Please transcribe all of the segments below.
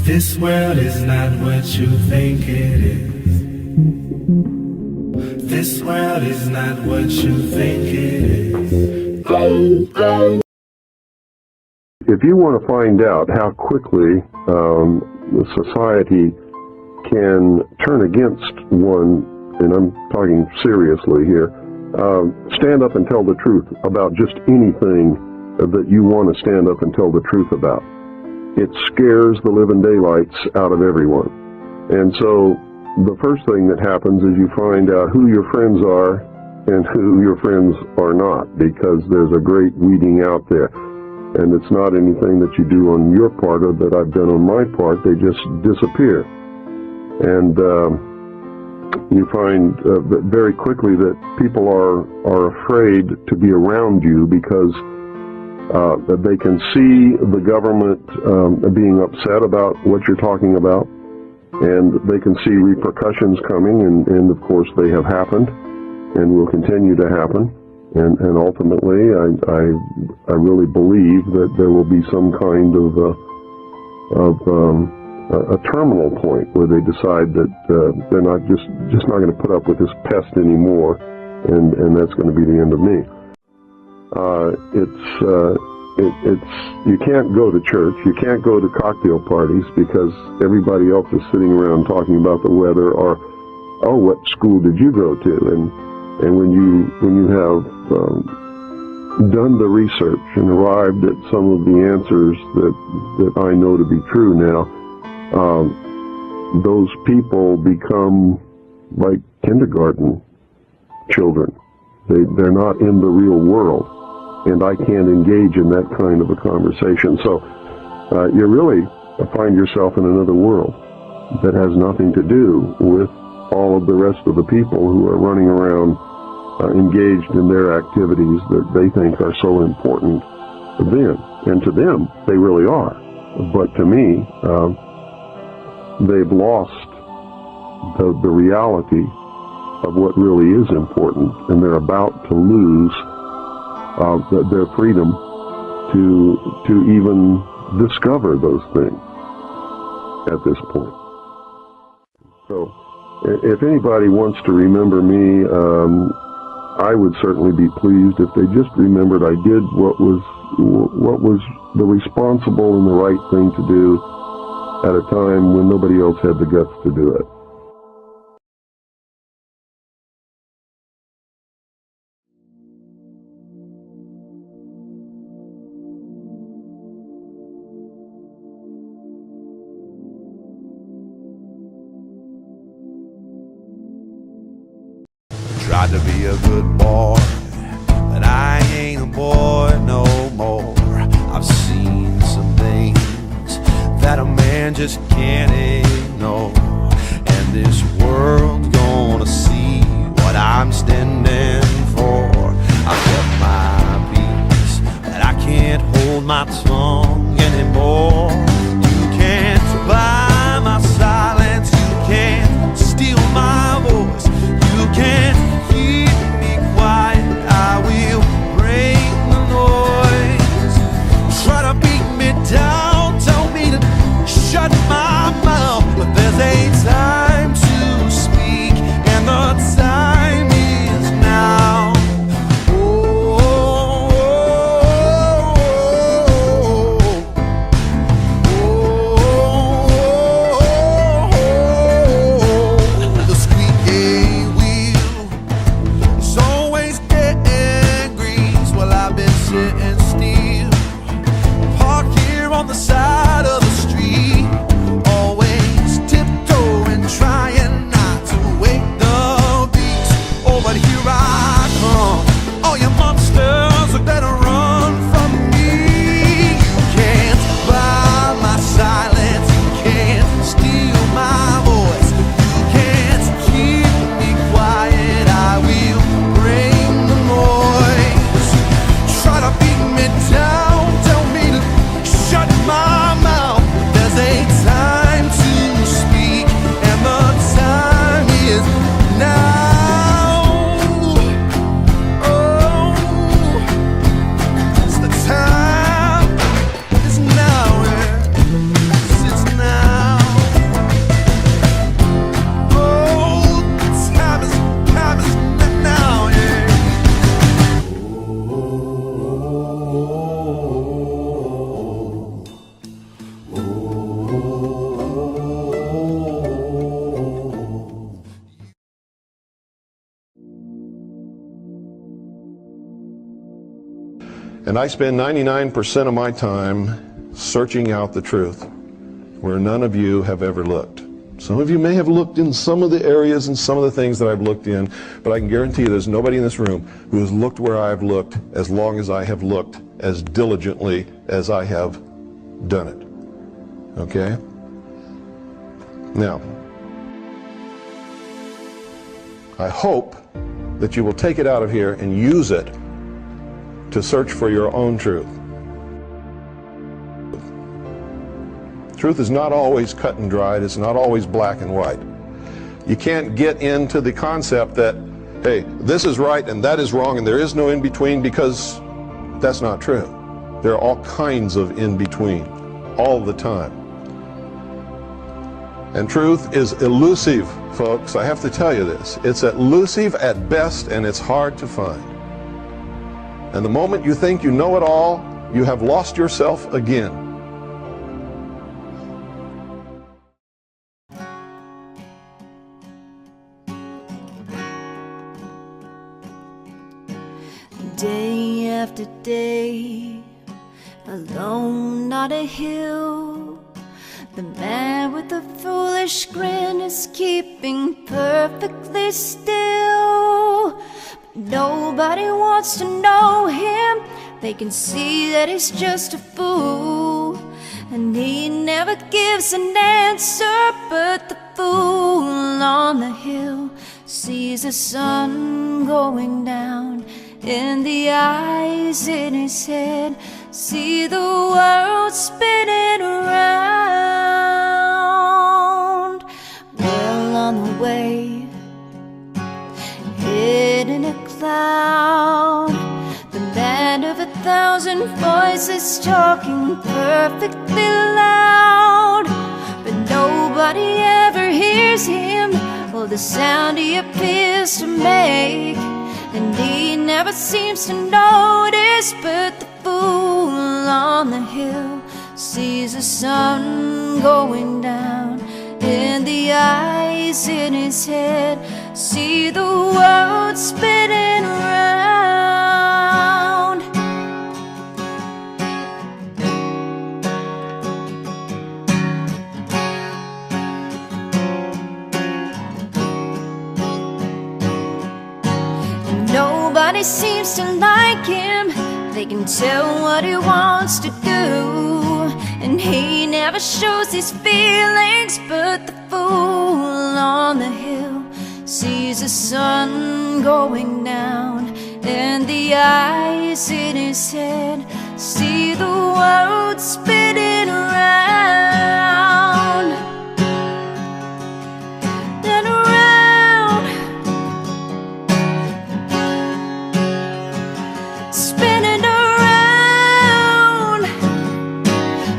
This world is not what you think it is. This world is not what you think it is. If you want to find out how quickly the society can turn against one, and I'm talking seriously here, stand up and tell the truth about just anything that you want to stand up and tell the truth about. It scares the living daylights out of everyone. And so the first thing that happens is you find out who your friends are and who your friends are not, because there's a great weeding out there. And it's not anything that you do on your part or that I've done on my part. They just disappear. And you find very quickly that people are afraid to be around you because they can see the government being upset about what you're talking about, and they can see repercussions coming, and of course they have happened and will continue to happen. And ultimately, I really believe that there will be some kind of a terminal point where they decide that they're not just not going to put up with this pest anymore, and that's going to be the end of me. You can't go to church, you can't go to cocktail parties because everybody else is sitting around talking about the weather or, oh, what school did you go to? And when you have done the research and arrived at some of the answers that I know to be true now, those people become like kindergarten children. They're not in the real world, and I can't engage in that kind of a conversation. So you really find yourself in another world that has nothing to do with all of the rest of the people who are running around engaged in their activities that they think are so important to them. And to them, they really are. But to me, they've lost the reality of what really is important, and they're about to lose their freedom to even discover those things at this point. So if anybody wants to remember me, I would certainly be pleased if they just remembered I did what was the responsible and the right thing to do at a time when nobody else had the guts to do it. Tried to be a good boy, but I ain't a boy no more. I've seen some things that a man just can't ignore, and this world's gonna see what I'm standing for. I've kept my peace, but I can't hold my tongue anymore. You can't buy my silence, you can't steal my voice, you can't keep me quiet. I will break the noise. Try to beat me down, tell me to shut my mouth, but there's a time to speak, and the time is now. And I spend 99% of my time searching out the truth where none of you have ever looked. Some of you may have looked in some of the areas and some of the things that I've looked in, but I can guarantee you there's nobody in this room who has looked where I've looked as long as I have looked, as diligently as I have done it. Okay? Now, I hope that you will take it out of here and use it to search for your own truth. Truth is not always cut and dried. It's not always black and white. You can't get into the concept that, hey, this is right and that is wrong and there is no in between, because that's not true. There are all kinds of in between, all the time. And truth is elusive, folks. I have to tell you this. It's elusive at best, and it's hard to find. And the moment you think you know it all, you have lost yourself again. Day after day, alone on a hill, the man with the foolish grin is keeping perfectly still. But nobody wants to know him. They can see that he's just a fool, and he never gives an answer. But the fool on the hill sees the sun going down, and the eyes in his head see the world spinning around. Well on the way, hid in a cloud, the band of 1,000 voices talking perfectly loud. But nobody ever hears him or the sound he appears to make, and he never seems to notice. But the fool on the hill sees the sun going down, and the eyes in his head see the world spinning around. Nobody seems to like him. They can tell what he wants to do, and he never shows his feelings. But the fool on the hill sees the sun going down, and the eyes in his head see the world spinning around and around, spinning around.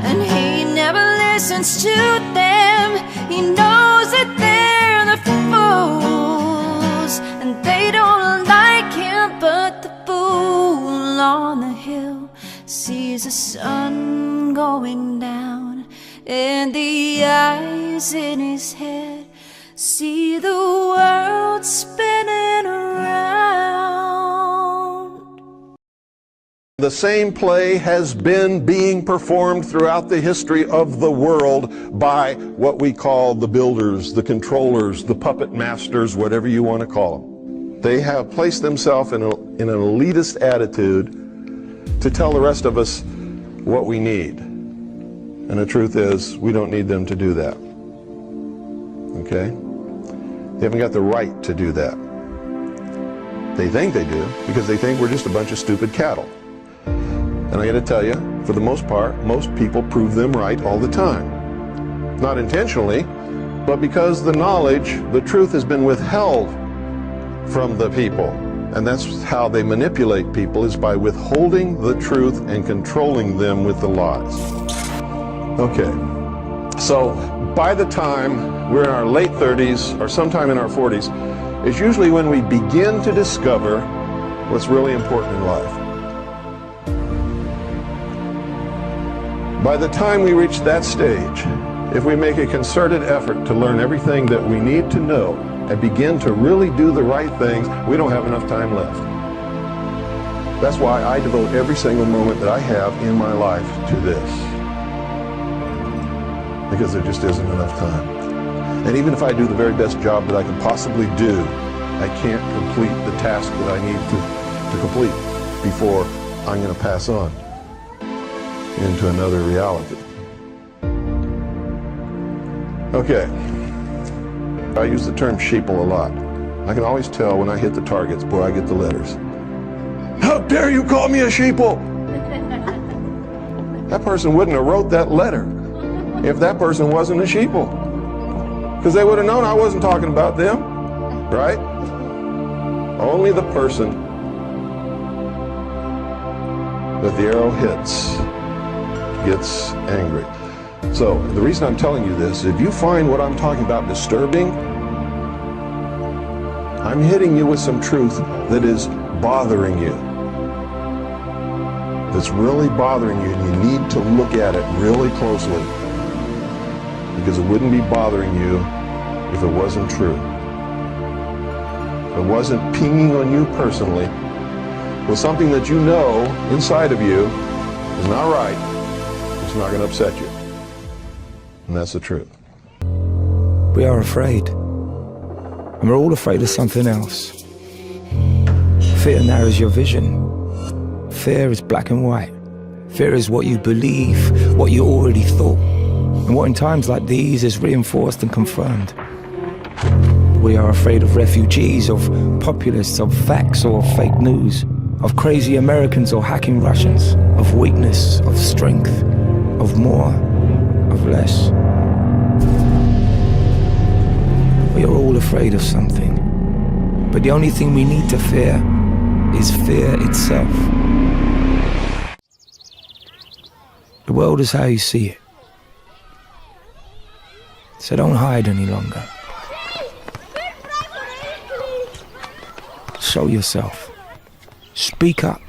And he never listens to them. He knows that they're the fools, and they don't like him. But the fool on the hill sees the sun going down, and the eyes in his head see the world spinning around. The same play has been being performed throughout the history of the world by what we call the builders, the controllers, the puppet masters, whatever you want to call them. They have placed themselves in an elitist attitude to tell the rest of us what we need. And the truth is, we don't need them to do that. Okay? They haven't got the right to do that. They think they do, because they think we're just a bunch of stupid cattle. And I got to tell you, for the most part, most people prove them right all the time. Not intentionally, but because the knowledge, the truth has been withheld from the people. And that's how they manipulate people, is by withholding the truth and controlling them with the lies. Okay, so by the time we're in our late 30s or sometime in our 40s, is usually when we begin to discover what's really important in life. By the time we reach that stage, if we make a concerted effort to learn everything that we need to know and begin to really do the right things, we don't have enough time left. That's why I devote every single moment that I have in my life to this. Because there just isn't enough time. And even if I do the very best job that I can possibly do, I can't complete the task that I need to complete before I'm going to pass on into another reality. Okay. I use the term sheeple a lot. I can always tell when I hit the targets before I get the letters. How dare you call me a sheeple? That person wouldn't have wrote that letter if that person wasn't a sheeple. Because they would have known I wasn't talking about them, right? Only the person that the arrow hits gets angry. So the reason I'm telling you this, if you find what I'm talking about disturbing, I'm hitting you with some truth that is bothering you. That's really bothering you, and you need to look at it really closely. Because it wouldn't be bothering you if it wasn't true. If it wasn't pinging on you personally with something that you know inside of you is not right, it's not going to upset you. And that's the truth. We are afraid. And we're all afraid of something else. Fear narrows your vision. Fear is black and white. Fear is what you believe, what you already thought. And what in times like these is reinforced and confirmed. We are afraid of refugees, of populists, of facts or fake news, of crazy Americans or hacking Russians, of weakness, of strength, of more, of less. We are all afraid of something. But the only thing we need to fear is fear itself. The world is how you see it. So don't hide any longer. Show yourself. Speak up.